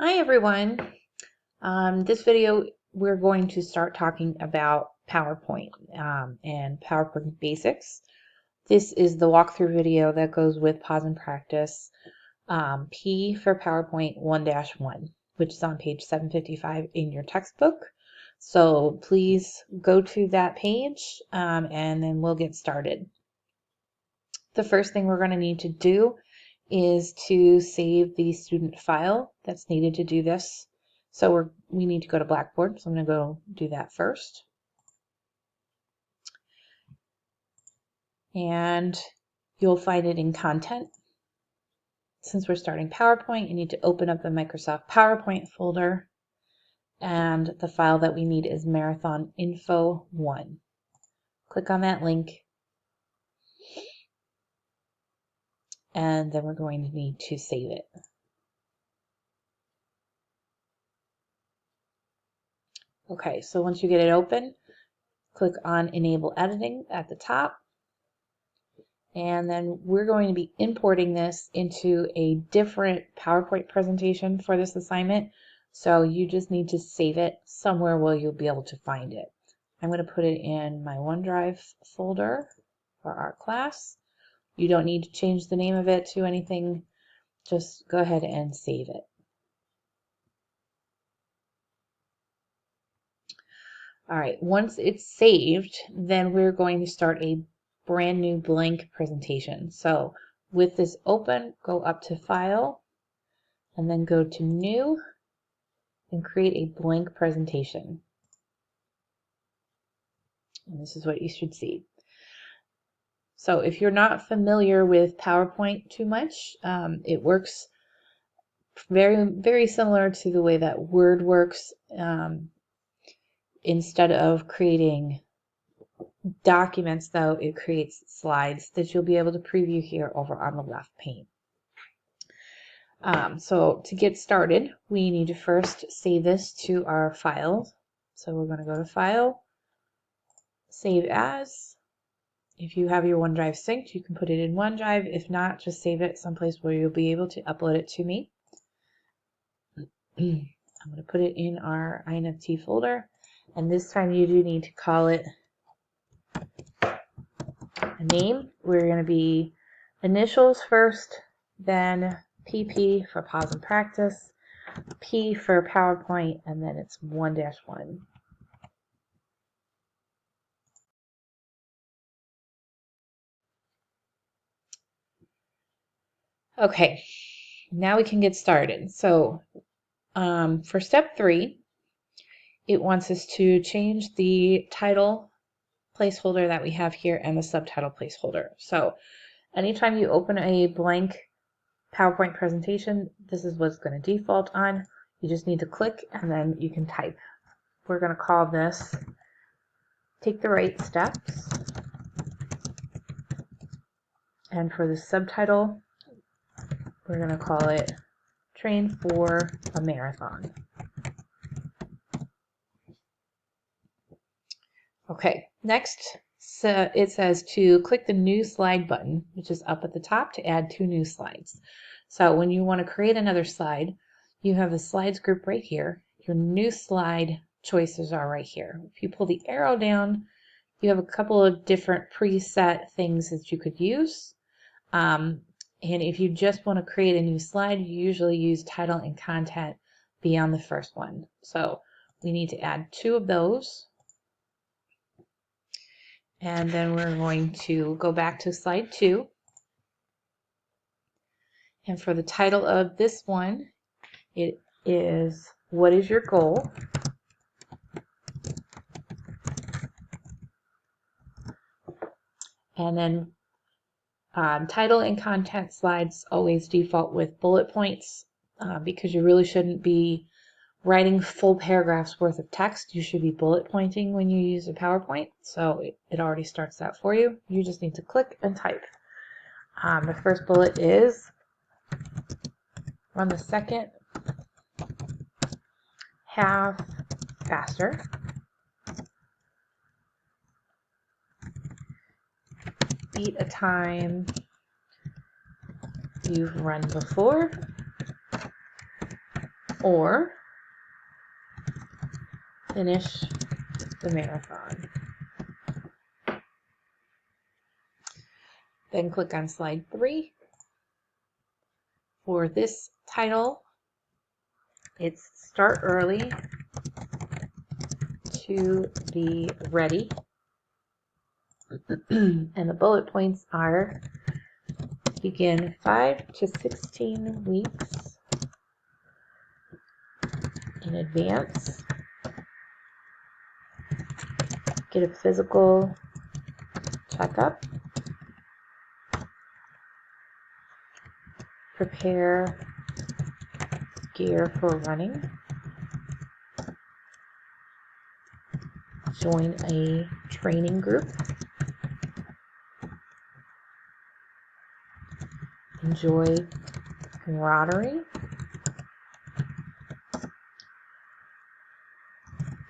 Hi everyone. This video we're going to start talking about PowerPoint and PowerPoint basics. This is the walkthrough video that goes with Pause and Practice P for PowerPoint 1-1, which is on page 755 in your textbook. So please go to that page and then we'll get started. The first thing we're going to need to do is to save the student file that's needed to do this. So we need to go to Blackboard. So I'm going to go do that first. And you'll find it in Content. Since we're starting PowerPoint, you need to open up the Microsoft PowerPoint folder. And the file that we need is Marathon Info 1. Click on that link. And then we're going to need to save it. Okay, so once you get it open, click on Enable Editing at the top. And then we're going to be importing this into a different PowerPoint presentation for this assignment. So you just need to save it somewhere where you'll be able to find it. I'm going to put it in my OneDrive folder for our class. You don't need to change the name of it to anything. Just go ahead and save it. All right, once it's saved, then we're going to start a brand new blank presentation. So with this open, go up to File, and then go to New, and create a blank presentation. And this is what you should see. So if you're not familiar with PowerPoint too much, it works very similar to the way that Word works. Instead of creating documents, though, it creates slides that you'll be able to preview here over on the left pane. So to get started, we need to first save this to our files. So we're going to go to File, Save As. If you have your OneDrive synced, you can put it in OneDrive. If not, just save it someplace where you'll be able to upload it to me. I'm going to put it in our INFT folder. And this time you do need to call it a name. We're going to be initials first, then PP for Pause and Practice, P for PowerPoint, and then it's 1-1. Okay, now we can get started. So for step 3, it wants us to change the title placeholder that we have here and the subtitle placeholder. So anytime you open a blank PowerPoint presentation, this is what's going to default on. You just need to click and then you can type. We're going to call this Take the Right Steps. And for the subtitle, we're going to call it Train for a Marathon. Okay, next it says to click the New Slide button, which is up at the top, to add 2 new slides. So when you want to create another slide, you have the slides group right here. Your new slide choices are right here. If you pull the arrow down, you have a couple of different preset things that you could use. And if you just want to create a new slide, you usually use title and content beyond the first one. So we need to add 2 of those. And then we're going to go back to slide 2. And for the title of this one, it is What is Your Goal? And then title and content slides always default with bullet points because you really shouldn't be writing full paragraphs worth of text. You should be bullet pointing when you use a PowerPoint. So it already starts that for you. You just need to click and type. The first bullet is run the second half faster. Beat a time you've run before. or finish the marathon. Then click on slide 3. For this title, it's start early to be ready. And the bullet points are begin 5 to 16 weeks in advance. Get a physical checkup. Prepare gear for running. Join a training group. Enjoy camaraderie.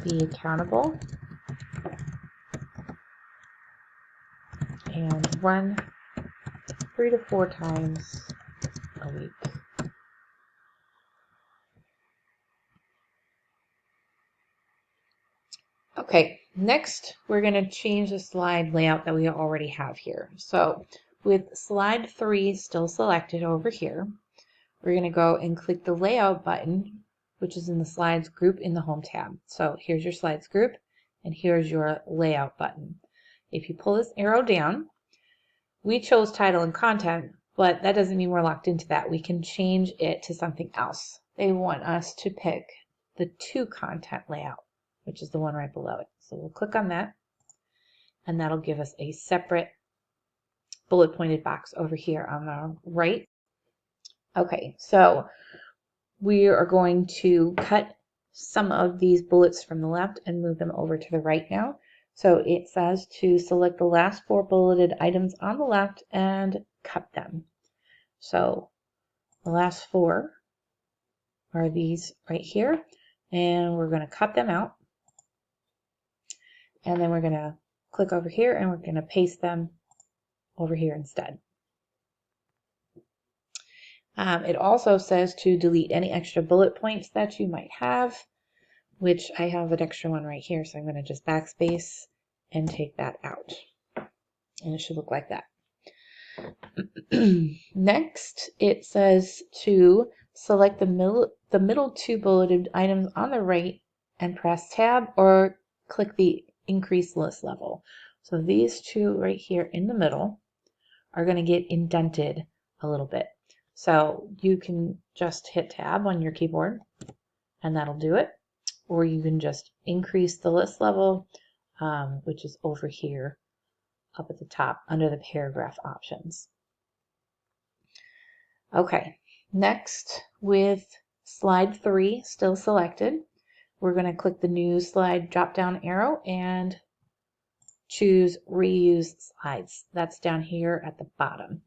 Be accountable. And run 3 to 4 times a week. Okay, next we're going to change the slide layout that we already have here. So with slide 3 still selected over here, we're going to go and click the layout button, which is in the slides group in the home tab. So here's your slides group and here's your layout button. If you pull this arrow down, we chose title and content, but that doesn't mean we're locked into that. We can change it to something else. They want us to pick the to content layout, which is the one right below it. So we'll click on that, and that'll give us a separate bullet pointed box over here on the right. Okay, so we are going to cut some of these bullets from the left and move them over to the right now. So it says to select the last 4 bulleted items on the left and cut them. So the last 4 are these right here, and we're going to cut them out. And then we're going to click over here and we're going to paste them over here instead. It also says to delete any extra bullet points that you might have, which I have an extra one right here, so I'm going to just backspace and take that out. And it should look like that. Next, it says to select the middle 2 bulleted items on the right and press tab or click the increase list level. So these 2 right here in the middle are going to get indented a little bit. So you can just hit tab on your keyboard and that'll do it. Or you can just increase the list level, which is over here up at the top under the paragraph options. Okay, next with slide 3 still selected, we're going to click the new slide drop down arrow and choose reuse slides. That's down here at the bottom.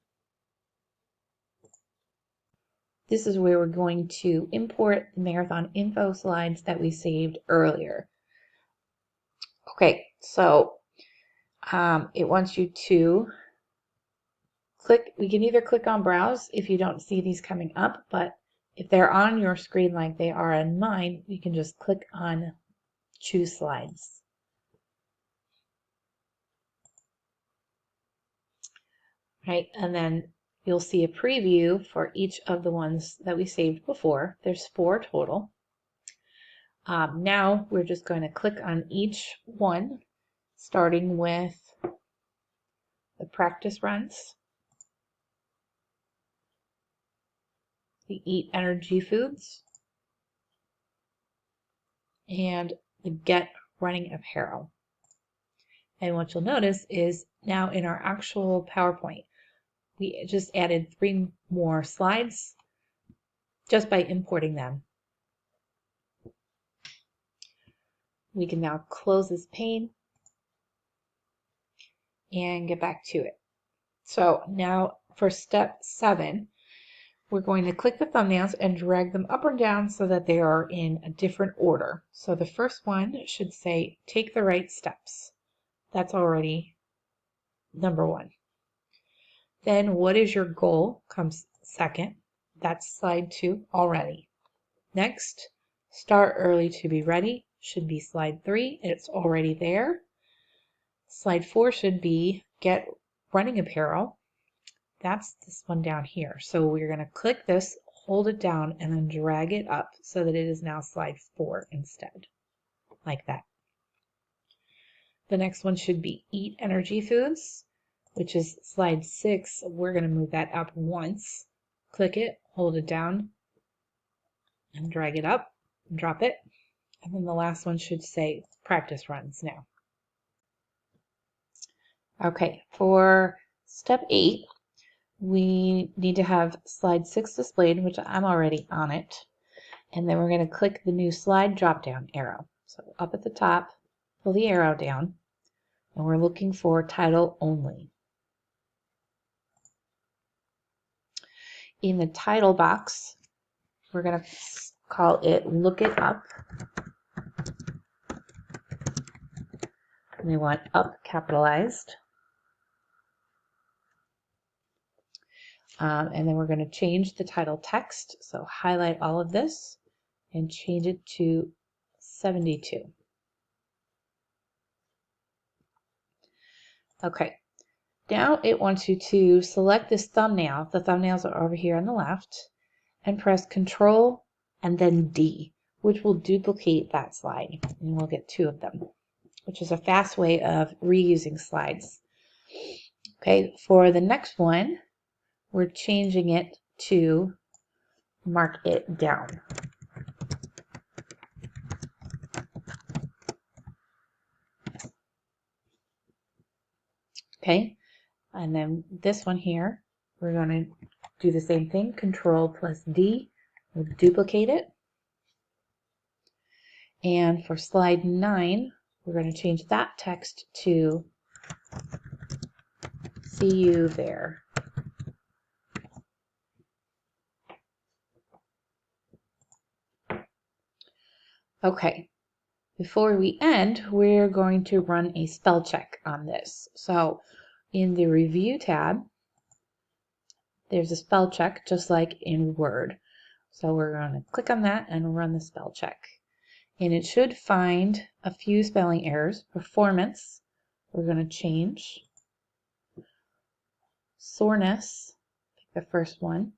This is where we're going to import the marathon info slides that we saved earlier. Okay, so it wants you to click. We can either click on browse if you don't see these coming up, but if they're on your screen like they are on mine, you can just click on choose slides. Right, and then you'll see a preview for each of the ones that we saved before. There's 4 total. Now we're just going to click on each one, starting with the practice runs, the eat energy foods, and the get running apparel. And what you'll notice is now in our actual PowerPoint, we just added 3 more slides just by importing them. We can now close this pane and get back to it. So now for step 7, we're going to click the thumbnails and drag them up or down so that they are in a different order. So the first one should say, take the right steps. That's already number 1. Then what is your goal comes second. That's slide 2 already. Next, start early to be ready should be slide 3. It's already there. Slide 4 should be get running apparel. That's this one down here. So we're going to click this, hold it down, and then drag it up so that it is now slide 4 instead, like that. The next one should be eat energy foods, which is slide 6. We're going to move that up once. Click it, hold it down, and drag it up, and drop it. And then the last one should say practice runs now. Okay, for step 8, we need to have slide 6 displayed, which I'm already on it. And then we're going to click the new slide drop-down arrow. So up at the top, pull the arrow down, and we're looking for title only. In the title box, we're going to call it Look It Up. And we want up capitalized. And then we're going to change the title text. So highlight all of this and change it to 72. Okay, now it wants you to select this thumbnail. The thumbnails are over here on the left, and press Control and then D, which will duplicate that slide. And we'll get 2 of them, which is a fast way of reusing slides. Okay, for the next one, we're changing it to Mark It Down. Okay, and then this one here, we're going to do the same thing. Control plus D, we'll duplicate it. And for slide 9, we're going to change that text to See You There. Okay, before we end, we're going to run a spell check on this. So in the Review tab, there's a spell check just like in Word. So we're going to click on that and run the spell check. And it should find a few spelling errors. Performance, we're going to change. Soreness, pick the first one.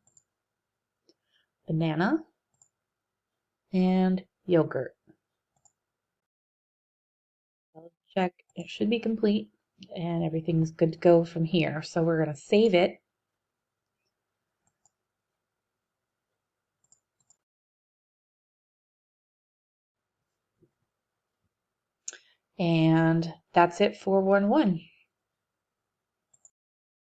Banana, and yogurt. Check, it should be complete, and everything's good to go from here. So we're going to save it. And that's it for 1-1.